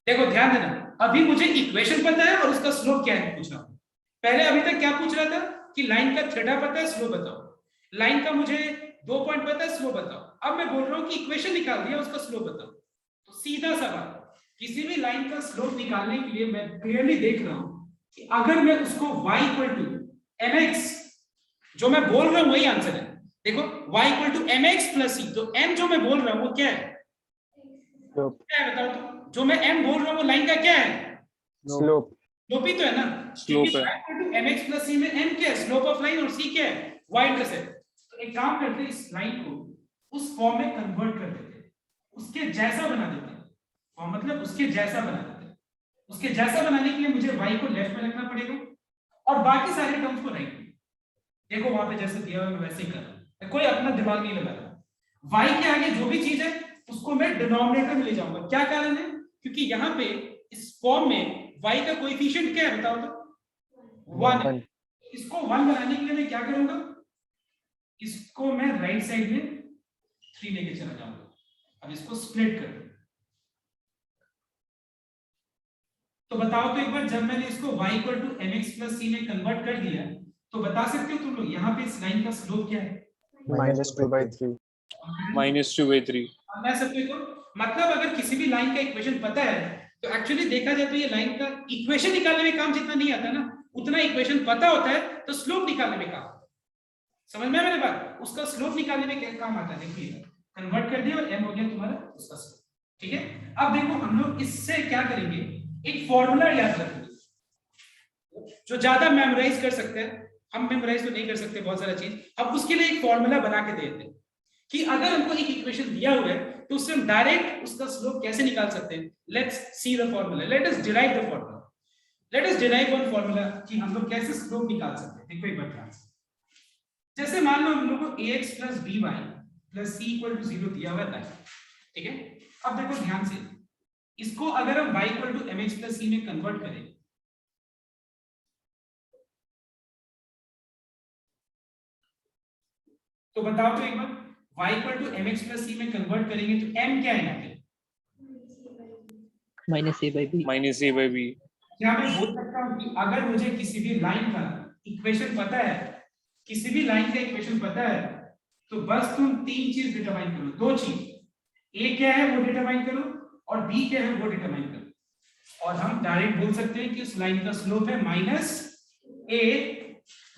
देखो ध्यान देना, अभी मुझे इक्वेशन पता है और उसका स्लोप क्या है पूछ रहा हूं। पहले अभी तक क्या पूछ रहा था कि लाइन का थीटा पता है, स्लोप बताओ। लाइन का मुझे 2 पॉइंट पता है, स्लोप बताओ। अब मैं बोल रहा हूं कि इक्वेशन निकाल दिया, उसका स्लोप बताओ। तो सीधा सवाल, किसी भी लाइन का स्लोप निकालने के लिए मैं क्लियरली देख रहा हूं कि अगर मैं उसको y = mx, जो मैं बोल रहा हूं वही आंसर है। देखो y = mx + c, तो m जो मैं बोल रहा हूं वो क्या है? क्या है बताओ तो? जो मैं m बोल रहा हूं वो लाइन का क्या है? स्लोप। स्लोप ही तो है ना। स्लोप है। y = mx + c में m क्या है? स्लोप ऑफ लाइन, और c क्या है? y intercept. तो एक काम करते हैं, इस लाइन को उस फॉर्म में कन्वर्ट कर देते हैं, उसके जैसा बना देते हैं। फॉर्म मतलब उसके जैसा बना देते हैं। उसके जैसा बनाने के लिए मुझे y को लेफ्ट में रखना पड़ेगा और बाकी सारे टर्म्स को राइट में। देखो वहां पे जैसे दिया हुआ है वैसे ही करना है, कोई अपना दिमाग नहीं लगाना। y के आगे जो भी चीज है उसको मैं डिनोमिनेटर में ले जाऊंगा। क्या कारण है? क्योंकि यहाँ पे इस फॉर्म में y का कोएफिशिएंट क्या है बताओ तो 1 है। इसको 1 बनाने के लिए मैं क्या करूंगा, इसको मैं राइट साइड में 3 लेके चला जाऊंगा। अब इसको स्प्लिट कर, तो बताओ तो एक बार, जब मैंने इसको y = mx + c में कन्वर्ट कर दिया तो बता सकते हो तुम लोग यहाँ पे इस लाइन का स्लोप क्या है? -2/3 -2/3 मैं सबको को मतलब अगर किसी भी लाइन का इक्वेशन पता है तो एक्चुअली देखा जाए तो ये लाइन का इक्वेशन निकालने में काम जितना नहीं आता ना, उतना इक्वेशन पता होता है तो स्लोप निकालने में काम आता है। समझ में मेरे बात? उसका स्लोप निकालने में क्या काम आता है, देखिए कन्वर्ट कर दिया और m हो गया तुम्हारा उसका स्लोप। ठीक है, अब देखो हम लोग इससे क्या करेंगे, एक फॉर्मूला याद रखेंगे जो ज्यादा मेमोराइज कर सकते हैं। हम मेमोराइज तो नहीं कर सकते बहुत सारा चीज, अब उसके लिए एक फॉर्मूला बना के देते हैं कि अगर हमको एक इक्वेशन दिया हुआ है तो उससे हम डायरेक्ट उसका स्लोप कैसे निकाल सकते हैं। Let's see the formula, let us derive the formula, let us derive one formula कि हम लोग कैसे स्लोप निकाल सकते हैं। देखो एक बार ध्यान से, जैसे मान लो हम लोग को ax + by + c = 0 दिया हुआ है, ठीक है। अब देखो ध्यान से, इसको अगर हम y = mx + c में कन्वर्ट करें तो बताओ तो एक बार, y = mx + c में कन्वर्ट करेंगे तो m क्या है यहाँ पे? -a/b। क्या मैं बोल सकता हूँ कि अगर मुझे किसी भी लाइन का इक्वेशन पता है, किसी भी लाइन का इक्वेशन पता है तो बस तुम 3 चीज डिटरमाइन करो, 2 चीज, a क्या है वो डिटरमाइन करो और b क्या है वो डिटरमाइन करो, और हम डायरेक्ट बोल सकते हैं कि उस लाइन का स्लोप है -a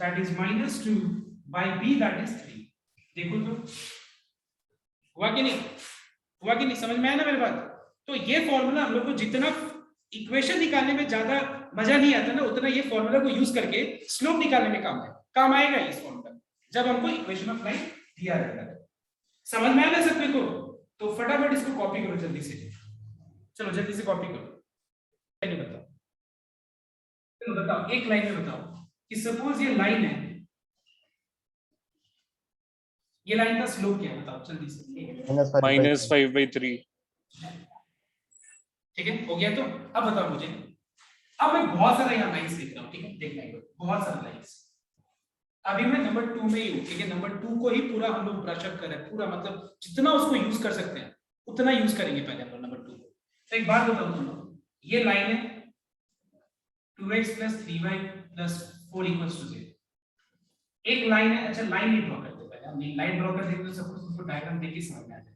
that is -2 by b that is 3। देखो तो हुआ कि नहीं, हुआ कि नहीं, समझ में आया ना मेरी बात? तो ये फॉर्मूला हम लोग को जितना इक्वेशन निकालने में ज्यादा मजा नहीं आता ना, उतना ये फॉर्मूला को यूज करके स्लोप निकालने में काम आएगा इस फॉर्मूला जब हमको इक्वेशन ऑफ लाइन दिया रहेगा। समझ में आया ना सबको को? तो फटाफट इसको कॉपी करो जल्दी से, चलो जल्दी से कॉपी करो। बताओ, चलो बताओ एक लाइन में बताओ कि सपोज ये लाइन है, ये लाइन का स्लोप क्या है बताओ जल्दी से। -5/3 ठीक है, हो गया। तो अब बताओ मुझे, अब मैं बहुत सारा यहाँ लाइंस लिख रहा हूँ, ठीक है, देखना एक बार, बहुत सारा लाइंस। अभी मैं नंबर 2 में ही हूँ, ठीक है, नंबर 2 को ही पूरा हम लोग ब्रश अप कर रहे हैं, पूरा मतलब जितना उसको यूज कर सकते हैं उतना यूज करेंगे पहले हम लोग नंबर 2 को। तो एक बात बताओ तुम लोग, ये लाइन है 2x + 3y + 4 = 0। एक लाइन है, अच्छा लाइन नहीं ड्रॉ करते पहले, हम लाइन ड्रॉ कर देते तो सब कुछ उसको डायग्राम देख के समझ में आ जाए।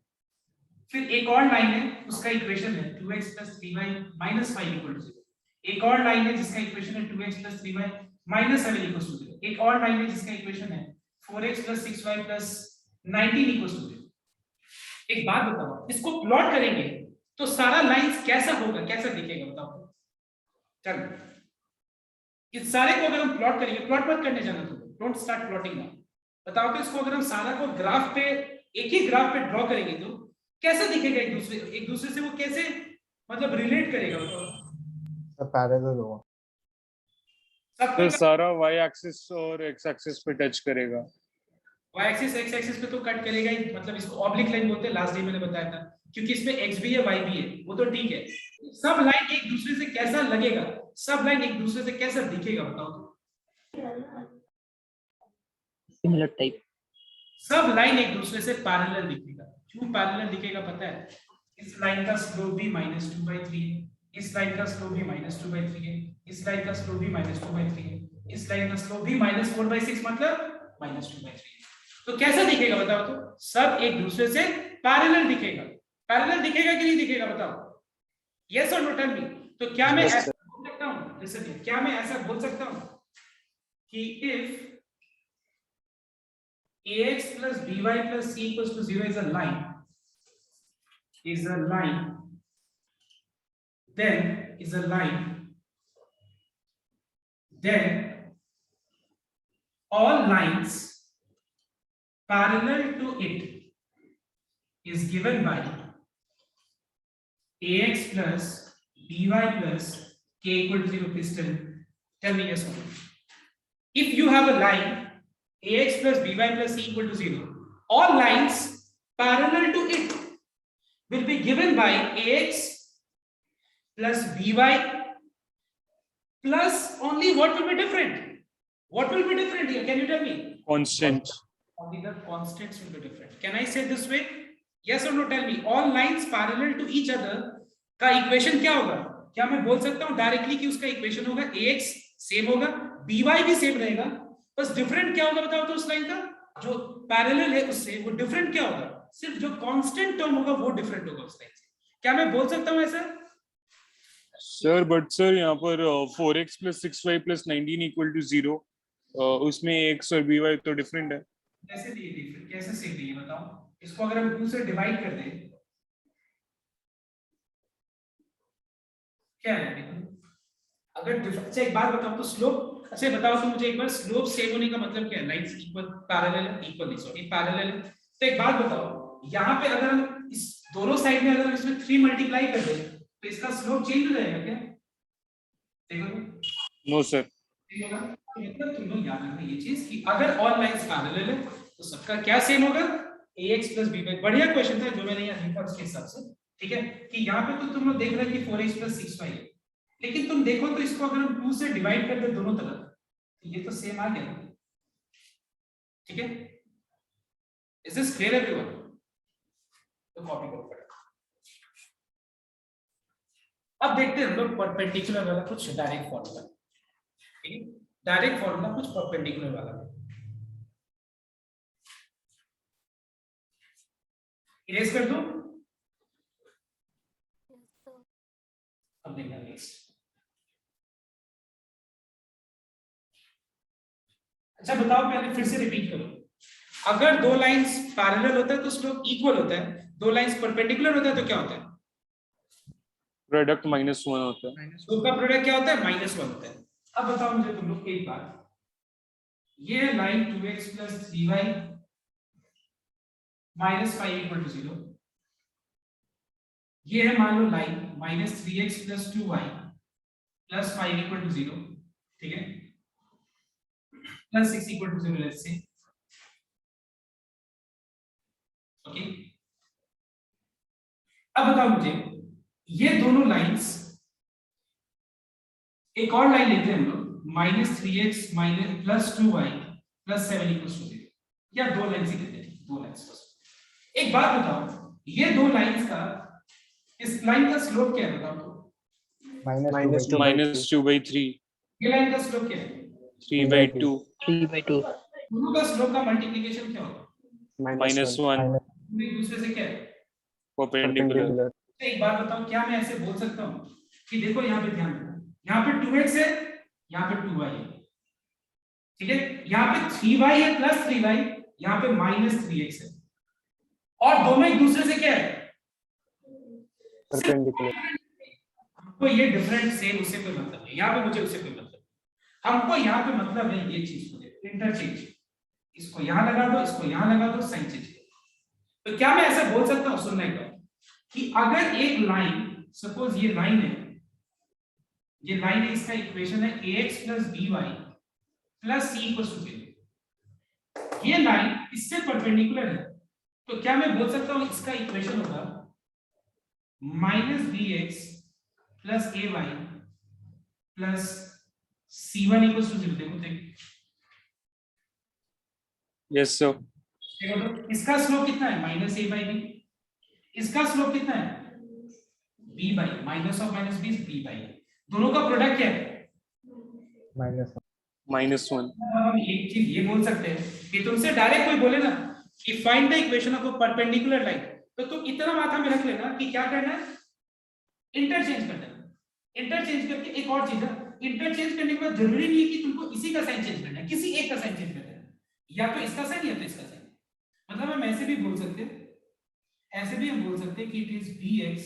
फिर एक और लाइन है, उसका इक्वेशन है 2x + 3y - 5 = 0। एक और लाइन है जिसका इक्वेशन है 2x + 3y - 7 = 0। एक और लाइन है जिसका इक्वेशन है 4x + 6y + 19 = 0। एक बात बताओ, इसको प्लॉट करेंगे तो सारा लाइंस कैसा होगा, कैसा दिखेगा बताओ? चल इस सारे को अगर हम प्लॉट करेंगे, प्लॉट मत करने जाना तुम, डोंट स्टार्ट प्लॉटिंग नाउ। बताओ तो इसको अगर हम सारा को ग्राफ पे, एक ही ग्राफ पे ड्रॉ करेंगे तो कैसा दिखेगा, एक दूसरे से वो कैसे मतलब रिलेट करेगा बताओ? पैरेलल होगा, तो सारा y एक्सिस और x एक्सिस पे टच करेगा। y एक्सिस x एक्सिस पे तो कट करेगा ही, मतलब इसको ऑब्लिक लाइन बोलते हैं, लास्ट डे मैंने बताया था, क्योंकि इसमें x भी है y भी है, वो तो ठीक है। सब लाइन एक दूसरे से कैसा लगेगा, सब लाइन एक दूसरे से कैसा दिखेगा बताओ तो? Similar type. सब लाइन एक दूसरे से पैरेलल दिखेगा। क्यों पैरेलल दिखेगा पता है? इस लाइन का स्लोप भी -2/3 है, इस लाइन का स्लोप भी -2/3 है, इस लाइन का स्लोप भी -2/3 है, इस लाइन का स्लोप भी -4/6 मतलब -2/3। तो कैसा दिखेगा बताओ तो? सब एक दूसरे से पैरेलल दिखेगा। पैरेलल दिखेगा कि नहीं दिखेगा बताओ? यस और नो, टेल मी। तो क्या मैं ऐसा बोल सकता हूं, लिसन, क्या मैं ऐसा बोल सकता हूं कि if ax + by + c = 0 is a line, then all lines parallel to it is given by ax + by + k = 0. Please tell me yes or no. If you have a line ax + by + c = 0, all lines parallel to it will be given by ax plus by plus only what will be different? What will be different here? Can you tell me? Constant. Only the constants will be different. Can I say this way? Yes or no? Tell me. All lines parallel to each other का इक्वेशन क्या होगा? क्या मैं बोल सकता हूँ डायरेक्टली कि उसका इक्वेशन होगा ax सेम होगा, by भी सेम रहेगा, बस डिफरेंट क्या होगा बताओ तो उस लाइन का जो पैरेलल है उससे वो डिफरेंट क्या होगा? सिर्फ जो कांस्टेंट टर्म होगा वो डिफरेंट होगा उस लाइन से. क्या मैं बोल सकता हूँ ऐसा? सर बट सर यहाँ पर 4x plus 6y plus 19 equal to 0 उसमें x और by तो डिफरेंट है. कैसे दिए डिफरेंट? कैसे सेम दिए बताओ? इसको अगर हम 2 से डिवाइड कर दें क्या है? अगर अच्छा एक बात बताओ तो स्लोप, अच्छा बताओ तो मुझे एक बार स्लोप सेम होने का मतलब क्या है? लाइंस इक्वल पैरेलल है, इक्वल नहीं सॉरी पैरेलल है. तो एक बात बताओ यहाँ पे अगर हम इस दोनों साइड में अगर हम इसमें 3 मल्टीप्लाई कर दें तो इसका स्लोप चेंज हो जाएगा क्या? देखो नो सर. मतलब तुम लोग याद रखना ये चीज कि अगर ऑल लाइंस पैरेलल है तो सबका क्या सेम होगा? ax plus by. बढ़िया क्वेश्चन था जो मैंने यहाँ लिखा उसके हिसाब से. ठीक है कि यहाँ पे तो तुम लोग देख रहे हो कि 4x plus 6y है, लेकिन तुम देखो तो इसको अगर हम 2 से डिवाइड कर दे दोनों तरफ तो ये तो सेम आ गया. ठीक है, इज दिस क्लियर एवरीवन? तो कॉपी करो. अब देखते हैं हम लोग परपेंडिकुलर वाला कुछ डायरेक्ट फॉर्मूला. ठीक है, डायरेक्ट फॉर्मूला कुछ परपेंडिकुलर वाला. इरेज कर दो. अब देखना नेक्स्ट. अच्छा बताओ पहले फिर से रिपीट करो. अगर दो लाइंस पैरेलल होता है तो स्लोप इक्वल होता है, दो लाइंस परपेंडिकुलर होता है तो क्या होता है? प्रोडक्ट -1 होता है. दो का प्रोडक्ट क्या होता है? -1 होता है. अब बताओ मुझे तुम लोग एक बात, ये है line 2x plus 3y minus 5 equal to 0. ये है मान लो line -3x plus 2y plus 5 equal to 0. ठीक है, plus 6 equal to 0 let's say. Okay, अब बताओ मुझे ये दोनों लाइंस, एक और लाइन लेते हैं हम लोग -3x plus 2y plus 7 equals to 0. या दो लाइंस ही लेते हैं, दो लाइंस बस. एक बात बताओ ये दो लाइंस का, इस लाइन का स्लोप क्या है बताओ तो? -2/3. ये लाइन का स्लोप क्या है? 3/2. 3/2. दोनों का स्लोप का मल्टीप्लिकेशन क्या होगा? -1. एक दूसरे से क्या है? परपेंडिकुलर. एक बात बताओ, क्या मैं ऐसे बोल सकता हूँ कि देखो यहाँ पे ध्यान दो, यहाँ पे 2x है, यहाँ पे 2y है. ठीक है, यहाँ पे 3y है प्लस 3y, यहाँ पे -3x है, और दोनों एक दूसरे से क्या है? परपेंडिकुलर. हमको ये डिफरेंट सेम उससे कोई मतलब नहीं, यहाँ पे मुझे उससे कोई मतलब. हमको यहाँ पे मतलब है ये चीज को इंटरचेंज. इसको यहाँ लगा दो, इसको यहाँ लगा दो, साइन चेंज. तो क्या मैं ऐसा बोल सकता हूँ, सुनना एक बार, कि अगर एक लाइन, सपोज ये लाइन है, ये लाइन है, इसका इक्वेशन है ax plus by plus c equals to 0. ये लाइन इससे परपेंडिकुलर है, तो क्या मैं बोल सकता हूँ इसका इक्वेशन होगा -bx plus ay plus c1 equals to 0. देखो यस सर. देखो इसका स्लोप कितना है? -a/b. इसका स्लोप कितना है? b by minus of minus b b by. दोनों का प्रोडक्ट क्या है? -1. हम एक चीज ये बोल सकते हैं कि तुमसे डायरेक्ट कोई बोले ना कि find the equation of a perpendicular line, तो तुम इतना माथा में रख लेना कि क्या करना है? इंटरचेंज करना है. इंटरचेंज करके एक और चीज है, इंटरचेंज करने के बाद जरूरी नहीं है कि तुमको इसी का साइन चेंज करना है, किसी एक का साइन चेंज करना है, या तो इसका साइन या तो इसका साइन. मतलब हम ऐसे भी बोल सकते हैं, ऐसे भी हम बोल सकते हैं कि it is bx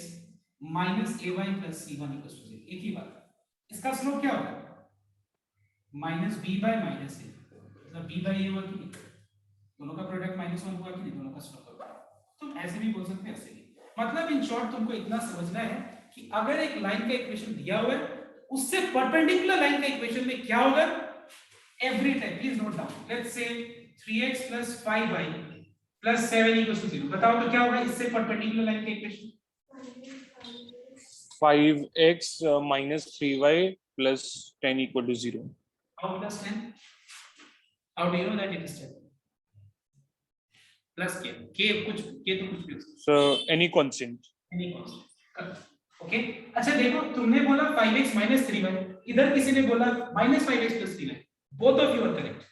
minus ay plus c1 equals to 0. एक ही बात. इसका स्लोप क्या होगा? -b by -a. मतलब b by a हुआ कि नहीं? दोनों का प्रोडक्ट -1 हुआ कि नहीं? दोनों का स्लोप होगा. तुम ऐसे भी बोल सकते हैं, ऐसे भी. मतलब इन शॉर्ट तुमको इतना समझना है कि अगर एक लाइन का इक्वेशन दिया हुआ है, उससे परपेंडिकुलर लाइन का इक्वेशन में क्या होगा? Every time please note down, let's say 3x plus 5y plus 7 equal to 0। बताओ तो क्या होगा इससे परपेंडिकुलर लाइन का equation? 5x minus 3y plus 10 equal to 0. How plus 10? How do you know that it is 10? Plus k. K तो कुछ भी हो सकता So any constant. है, any constant. ओके अच्छा देखो, तुमने बोला 5x minus 3y, इधर किसी ने बोला minus 5x plus 3y. Both of you are correct.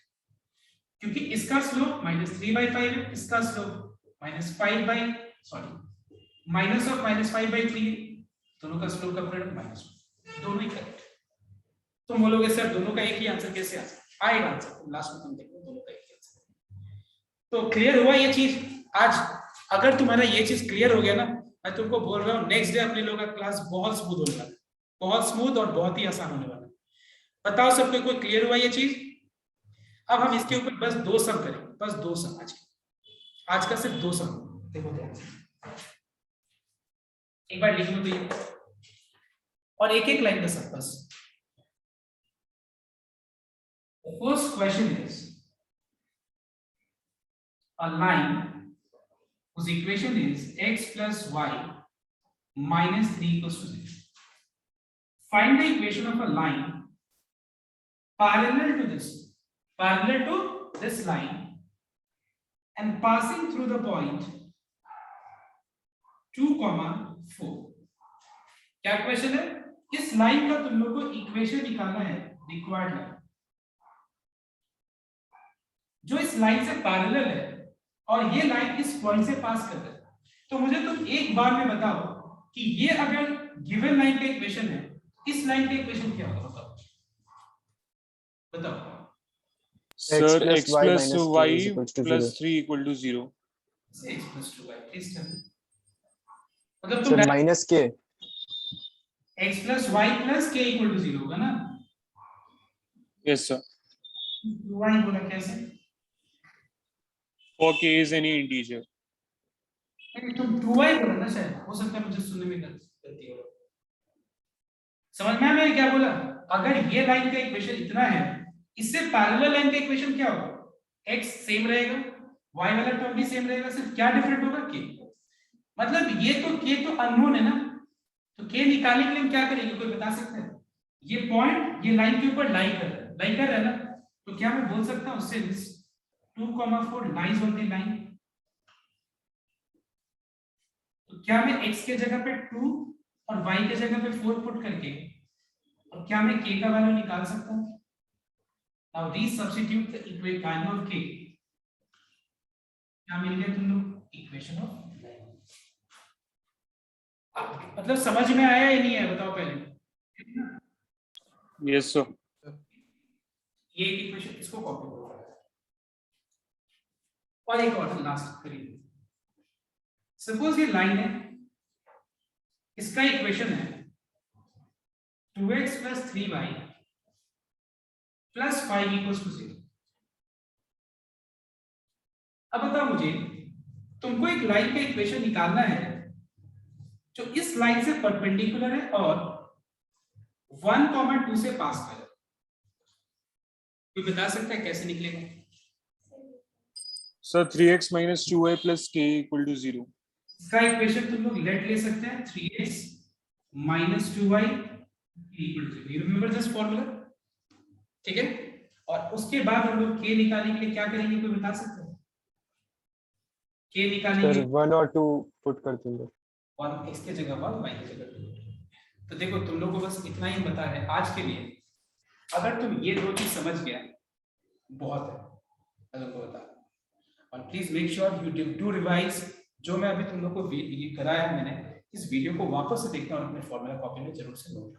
क्योंकि इसका स्लोप -3/5 है, इसका स्लोप माइनस ऑफ -5/3 है, दोनों का स्लोप का प्रोडक्ट -1, दोनों ही करेक्ट। तुम बोलोगे सर दोनों का एक ही आंसर कैसे आ सकता है? आएगा आंसर, लास्ट में तुम देखो दोनों का एक ही आंसर। तो क्लियर हुआ ये चीज आज? अगर तुम्हारा ये चीज क्लियर हो गया ना, मैं तुमको बोल रहा हूँ नेक्स्ट डे अपने लोगों का क्लास बहुत स्मूथ होने वाला है, बहुत स्मूथ और बहुत ही आसान होने वाला है। बताओ सबको कोई क्लियर हुआ ये चीज? अब हम इसके ऊपर बस 2 सम करेंगे, बस 2 सम आज का सिर्फ 2 सम। देखो ध्यान से एक बार लिख लो तो ये, और एक लाइन का सम बस। First question is a line whose equation is x plus y minus 3 equals to 0. Find the equation of a line parallel to this line and passing through the point 2,4. क्या क्वेश्चन है? इस लाइन का तुम लोग को इक्वेशन निकालना है, रिक्वायर्ड लाइन जो इस लाइन से पैरेलल है और ये लाइन इस पॉइंट से पास कर रहा है। तो मुझे तुम एक बार में बताओ कि ये अगर गिवन लाइन का इक्वेशन है, इस लाइन का इक्वेशन क्या होगा? बताओ। Sir, x plus y plus 3 equal to 0. x plus 2y please tell me. मतलब सर तुम माइनस के x plus y plus k equal to 0 होगा ना? Yes, sir. y बोला कैसे? For k is any integer. नहीं तुम 2y बोला ना शायद, हो सकता है मुझे सुनने में गलती हो। समझ में आया मैंने क्या बोला? अगर ये लाइन का इक्वेशन इतना है, इससे पैरेलल लाइन का इक्वेशन क्या होगा? x सेम रहेगा, y वाला टर्म भी सेम रहेगा, सिर्फ क्या डिफरेंट होगा? k। मतलब ये तो k तो अननोन है ना, तो k निकालने के लिए हम क्या करेंगे? कोई बता सकता है? ये पॉइंट ये लाइन के ऊपर लाई कर रहा है ना, तो क्या मैं बोल सकता हूं since 2,4 lies on the line, तो क्या मैं x के जगह पे 2 और y के जगह पे 4 पुट करके और क्या मैं k का वैल्यू निकाल सकता हूं? Now resubstitute the equation value of k. क्या मिल गया तुम लोग? Equation of line. मतलब समझ में आया या नहीं है बताओ पहले? Yes, sir. ये इक्वेशन इसको कॉपी करो और एक और लास्ट करिए। सपोज ये लाइन है, इसका इक्वेशन है 2x plus 3y plus 5 equals to 0। अब बताओ मुझे, तुमको एक लाइन का इक्वेशन निकालना है जो इस लाइन से परपेंडिकुलर है और 1,2 से पास कर। कोई बता सकता है कैसे निकलेगा? Sir, 3x minus 2y plus k equal to 0. इसका इक्वेशन तुम लोग लेट ले सकते हैं 3x minus 2y equal to 0। You remember this formula? ठीक है, और उसके बाद हम लोग k निकालने के लिए क्या करेंगे? कोई बता सकता है? k निकालने के सर लिए 1 और 2 पुट कर देंगे, 1 x के जगह 1 y के जगह 2। तो देखो तुम लोगों को बस इतना ही बता है आज के लिए। अगर तुम ये 2 चीज समझ गया बहुत है, मैं तुमको बता। और please make sure you do revise जो मैं अभी तुम लोग को कराया मैंने, इस वीडियो को वापस से देखना और अपने फॉर्मूला कॉपी में जरूर से नोट